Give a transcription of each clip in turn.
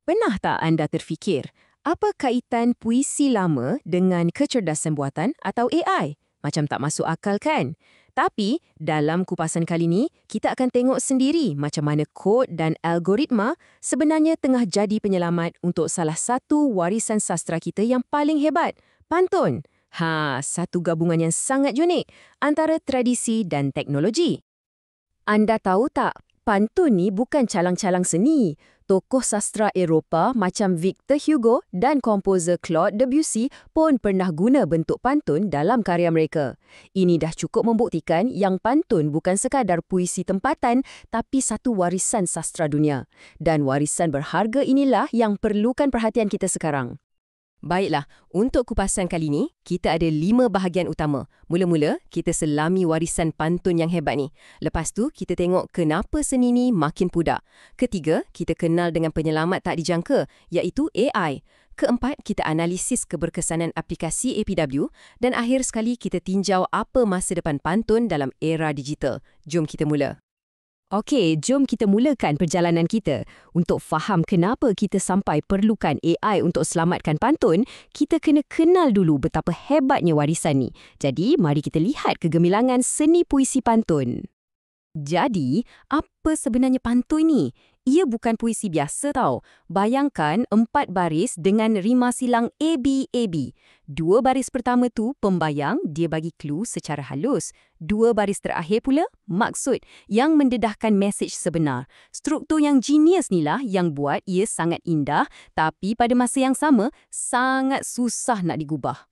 Pernah tak anda terfikir, apa kaitan puisi lama dengan kecerdasan buatan atau AI? Macam tak masuk akal kan? Tapi, dalam kupasan kali ni, kita akan tengok sendiri macam mana kod dan algoritma sebenarnya tengah jadi penyelamat untuk salah satu warisan sastra kita yang paling hebat, pantun. Satu gabungan yang sangat unik antara tradisi dan teknologi. Anda tahu tak, pantun ni bukan calang-calang seni. Tokoh sastra Eropah macam Victor Hugo dan komposer Claude Debussy pun pernah guna bentuk pantun dalam karya mereka. Ini dah cukup membuktikan yang pantun bukan sekadar puisi tempatan tapi satu warisan sastra dunia. Dan warisan berharga inilah yang perlukan perhatian kita sekarang. Baiklah, untuk kupasan kali ni, kita ada 5 bahagian utama. Mula-mula, kita selami warisan pantun yang hebat ni. Lepas tu, kita tengok kenapa seni ni makin pudar. Ketiga, kita kenal dengan penyelamat tak dijangka, iaitu AI. Keempat, kita analisis keberkesanan aplikasi APW. Dan akhir sekali, kita tinjau apa masa depan pantun dalam era digital. Jom kita mula. Okey, jom kita mulakan perjalanan kita. Untuk faham kenapa kita sampai perlukan AI untuk selamatkan pantun, kita kena kenal dulu betapa hebatnya warisan ni. Jadi, mari kita lihat kegemilangan seni puisi pantun. Jadi, apa sebenarnya pantun ni? Ia bukan puisi biasa tau. Bayangkan 4 baris dengan rima silang ABAB. 2 baris pertama tu pembayang, dia bagi clue secara halus. 2 baris terakhir pula maksud yang mendedahkan mesej sebenar. Struktur yang genius ni lah yang buat ia sangat indah tapi pada masa yang sama sangat susah nak digubah.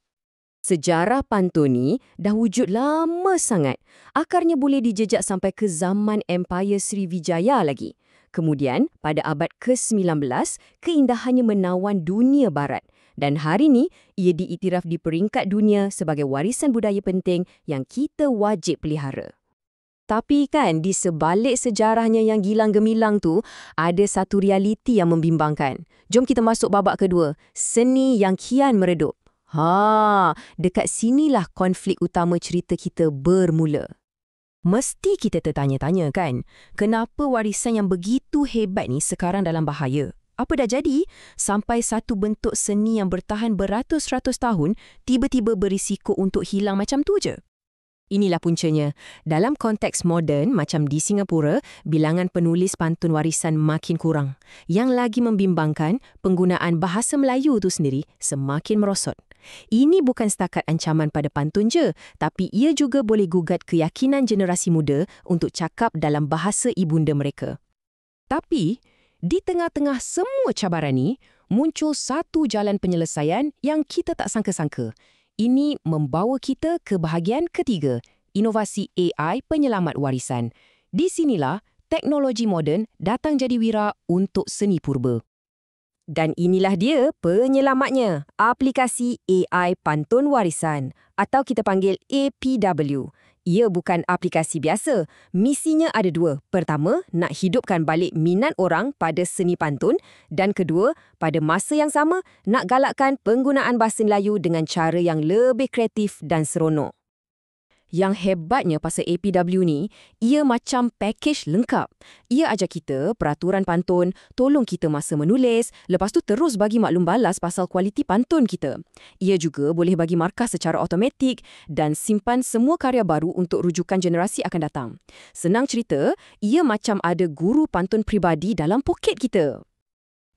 Sejarah pantun ni dah wujud lama sangat. Akarnya boleh dijejak sampai ke zaman Empire Sriwijaya lagi. Kemudian, pada abad ke-19, keindahannya menawan dunia barat. Dan hari ni, ia diiktiraf di peringkat dunia sebagai warisan budaya penting yang kita wajib pelihara. Tapi kan, di sebalik sejarahnya yang gilang gemilang tu, ada satu realiti yang membimbangkan. Jom kita masuk babak kedua, seni yang kian meredup. Dekat sinilah konflik utama cerita kita bermula. Mesti kita tertanya-tanya kan, kenapa warisan yang begitu hebat ni sekarang dalam bahaya? Apa dah jadi? Sampai satu bentuk seni yang bertahan beratus-ratus tahun, tiba-tiba berisiko untuk hilang macam tu je. Inilah puncanya. Dalam konteks moden macam di Singapura, bilangan penulis pantun warisan makin kurang. Yang lagi membimbangkan, penggunaan bahasa Melayu tu sendiri semakin merosot. Ini bukan setakat ancaman pada pantun je, tapi ia juga boleh gugat keyakinan generasi muda untuk cakap dalam bahasa ibunda mereka. Tapi, di tengah-tengah semua cabaran ni, muncul satu jalan penyelesaian yang kita tak sangka-sangka. Ini membawa kita ke bahagian ketiga, inovasi AI penyelamat warisan. Di sinilah teknologi moden datang jadi wira untuk seni purba. Dan inilah dia penyelamatnya, aplikasi AI Pantun Warisan atau kita panggil APW. Ia bukan aplikasi biasa. Misinya ada 2. Pertama, nak hidupkan balik minat orang pada seni pantun dan kedua, pada masa yang sama, nak galakkan penggunaan bahasa Melayu dengan cara yang lebih kreatif dan seronok. Yang hebatnya pasal APW ni, ia macam pakej lengkap. Ia ajar kita peraturan pantun, tolong kita masa menulis, lepas tu terus bagi maklum balas pasal kualiti pantun kita. Ia juga boleh bagi markah secara automatik dan simpan semua karya baru untuk rujukan generasi akan datang. Senang cerita, ia macam ada guru pantun pribadi dalam poket kita.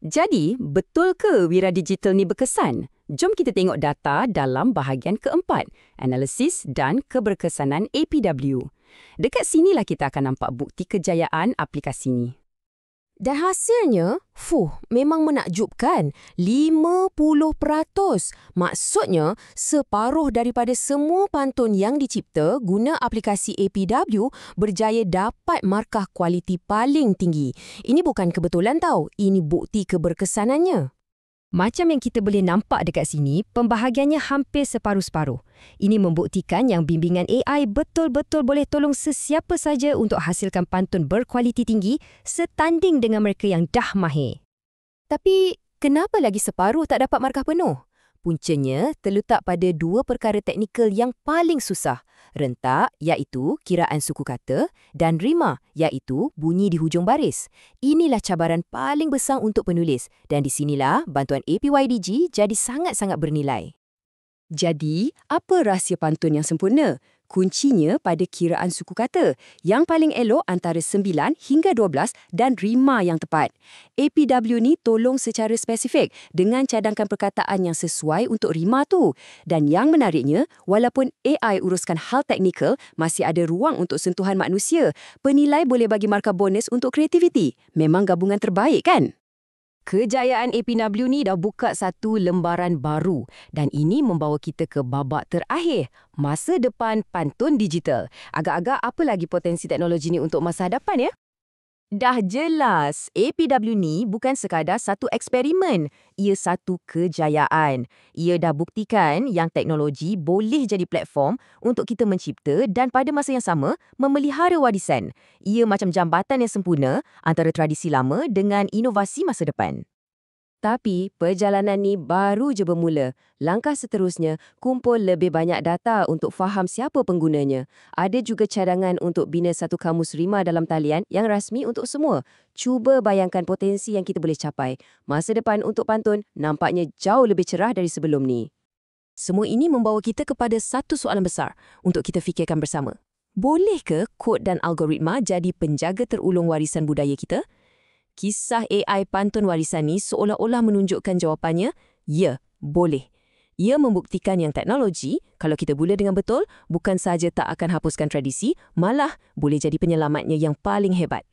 Jadi, betul ke wira digital ni berkesan? Jom kita tengok data dalam bahagian keempat, analisis dan keberkesanan APW. Dekat sinilah kita akan nampak bukti kejayaan aplikasi ni. Dan hasilnya, memang menakjubkan. 50%. Maksudnya, separuh daripada semua pantun yang dicipta guna aplikasi APW berjaya dapat markah kualiti paling tinggi. Ini bukan kebetulan tau, ini bukti keberkesanannya. Macam yang kita boleh nampak dekat sini, pembahagiannya hampir separuh-separuh. Ini membuktikan yang bimbingan AI betul-betul boleh tolong sesiapa saja untuk hasilkan pantun berkualiti tinggi setanding dengan mereka yang dah mahir. Tapi, kenapa lagi separuh tak dapat markah penuh? Puncanya terletak pada dua perkara teknikal yang paling susah. Rentak, iaitu kiraan suku kata, dan rima, iaitu bunyi di hujung baris. Inilah cabaran paling besar untuk penulis dan di sinilah bantuan APYDG jadi sangat-sangat bernilai. Jadi, apa rahsia pantun yang sempurna? Kuncinya pada kiraan suku kata. Yang paling elok antara 9 hingga 12 dan rima yang tepat. APW ni tolong secara spesifik dengan cadangkan perkataan yang sesuai untuk rima tu. Dan yang menariknya, walaupun AI uruskan hal teknikal, masih ada ruang untuk sentuhan manusia. Penilai boleh bagi markah bonus untuk kreativiti. Memang gabungan terbaik kan? Kejayaan APW ni dah buka satu lembaran baru dan ini membawa kita ke babak terakhir, masa depan pantun digital. Agak-agak apa lagi potensi teknologi ni untuk masa hadapan ya? Dah jelas, APW ni bukan sekadar satu eksperimen, ia satu kejayaan. Ia dah buktikan yang teknologi boleh jadi platform untuk kita mencipta dan pada masa yang sama memelihara warisan. Ia macam jambatan yang sempurna antara tradisi lama dengan inovasi masa depan. Tapi perjalanan ni baru je bermula. Langkah seterusnya, kumpul lebih banyak data untuk faham siapa penggunanya. Ada juga cadangan untuk bina satu kamus rima dalam talian yang rasmi untuk semua. Cuba bayangkan potensi yang kita boleh capai. Masa depan untuk pantun nampaknya jauh lebih cerah dari sebelum ni. Semua ini membawa kita kepada satu soalan besar untuk kita fikirkan bersama. Boleh ke kod dan algoritma jadi penjaga terulung warisan budaya kita? Kisah AI pantun warisan ni seolah-olah menunjukkan jawapannya, ya, boleh. Ia membuktikan yang teknologi, kalau kita guna dengan betul, bukan sahaja tak akan hapuskan tradisi, malah boleh jadi penyelamatnya yang paling hebat.